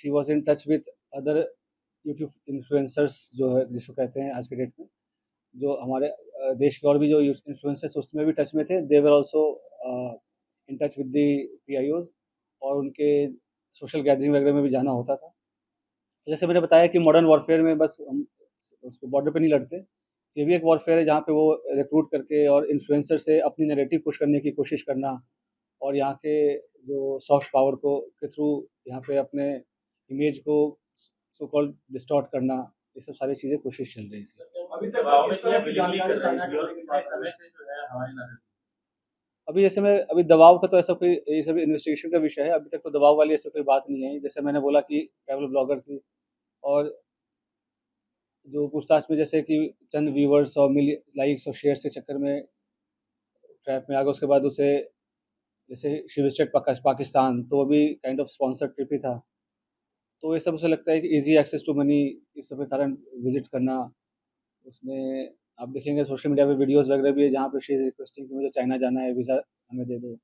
She was in touch with other YouTube influencers जो है जिसको कहते हैं आज के डेट में, जो हमारे देश के और भी जो इन्फ्लुएंसर्स उसमें भी टच में थे। They were also in touch with the PIOs, और उनके सोशल गैदरिंग वगैरह में भी जाना होता था। तो जैसे मैंने बताया कि मॉडर्न वॉरफेयर में बस हम उस पे बॉर्डर पे नहीं लड़ते। ये भी एक वॉरफेयर है जहाँ पे वो रिक्रूट करके और इन्फ्लुएंसर से अपनी नैरेटिव पुश करने की कोशिश करना, और यहाँ के जो सॉफ्ट पावर को के थ्रू यहाँ पे अपने इमेज को सो कॉल्ड डिस्टॉर्ट करना, ये सब सारी चीज़ें कोशिश चल रही थी। अभी तक दबाव में किया विलिंगली कर रही थी और कितने समय से जो है हमारी नजर। अभी जैसे मैं अभी दबाव का तो ऐसा कोई, ये सब इन्वेस्टिगेशन का विषय है, अभी तक तो दबाव वाली ऐसी कोई बात नहीं है। जैसे मैंने बोला कि ट्रैवल ब्लॉगर थी, और जो पूछताछ में जैसे कि चंद व्यूअर्स और लाइक्स और शेयर्स के चक्कर में ट्रैप में आ गया, उसके बाद उसे जैसे शी विजिटेड पाकिस्तान, तो वो भी काइंड ऑफ स्पॉन्सर्ड ट्रिप ही था। तो ये सब उसे लगता है कि ईज़ी एक्सेस टू मनी, इस सब के कारण विज़िट्स करना। उसने, आप देखेंगे सोशल मीडिया पे वीडियोज़ वगैरह भी है जहाँ पे शी इज़ रिक्वेस्टिंग कि मुझे चाइना जाना है, वीज़ा हमें दे दो,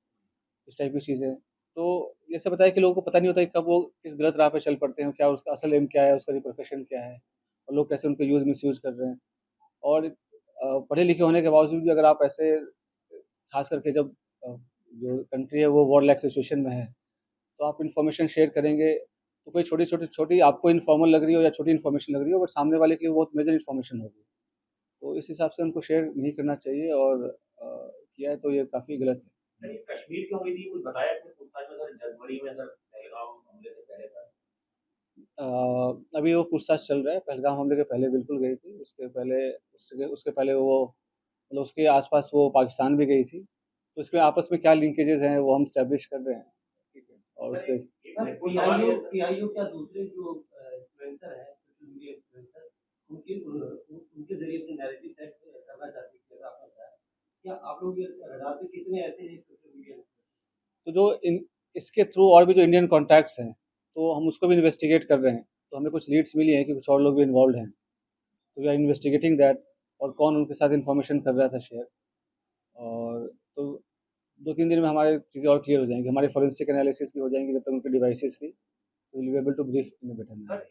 इस टाइप की चीज़ें। तो ये सब बताया कि लोगों को पता नहीं होता कि कब वो किस गलत राह पे चल पड़ते हैं, क्या उसका असल एम क्या है, उसका प्रोफेशन क्या है, और लोग कैसे उनको यूज़ मिसयूज़ कर रहे हैं। और पढ़े लिखे होने के बावजूद भी अगर आप ऐसे, खास करके जब जो कंट्री है वो वॉर लाइक सिचुएशन में है, तो आप इन्फॉर्मेशन शेयर करेंगे, तो कोई छोटी आपको इन्फॉर्मल लग रही हो या छोटी इन्फॉर्मेशन लग रही हो, बट सामने वाले के लिए बहुत मेजर इन्फॉर्मेशन होगी। तो इस हिसाब से उनको शेयर नहीं करना चाहिए, और किया है तो ये काफ़ी गलत है। नहीं, कश्मीर क्यों गई थी कुछ बताया आपने पूछताछ में? सर जनवरी में सर पहलगाम हमले से पहले था। अ, अभी वो पूछताछ चल रहा है, पहलगाम हमले के पहले बिल्कुल गई थी, उसके पहले उसके उसके पहले वो मतलब उसके आस-पास वो पाकिस्तान भी गई थी। तो इसमें आपस में क्या लिंकेजेज़ हैं वो हम एस्टेब्लिश कर रहे हैं, ठीक है? और सर उसके एक और सवाल ये पीआईओ क्या दूसरे जो इन्फ्लुएंसर हैं, सोशल मीडिया इन्फ्लुएंसर, उनके ज़रिए अपनी नैरेटिव सेट करना चाहती है, जैसा आपने बताया। क्या आप लोग ये रडार पे कितने ऐसे हैं सोशल मीडिया? तो जो इन इसके थ्रू और भी जो इंडियन कॉन्टैक्ट्स हैं, तो हम उसको भी इन्वेस्टिगेट कर रहे हैं। तो हमें कुछ लीड्स मिली हैं कि कुछ और लोग भी इन्वॉल्वड हैं। तो वी आर इन्वेस्टिगेटिंग दैट, और कौन उनके साथ इन्फॉर्मेशन कर रहा था शेयर। और तो 2-3 दिन में हमारी चीज़ें और क्लियर हो जाएँगी, हमारी फोरेंसिक एनालिसिस भी हो जाएँगी जब तक उनके डिवाइसेज़ की, तो will be able to brief in a better manner.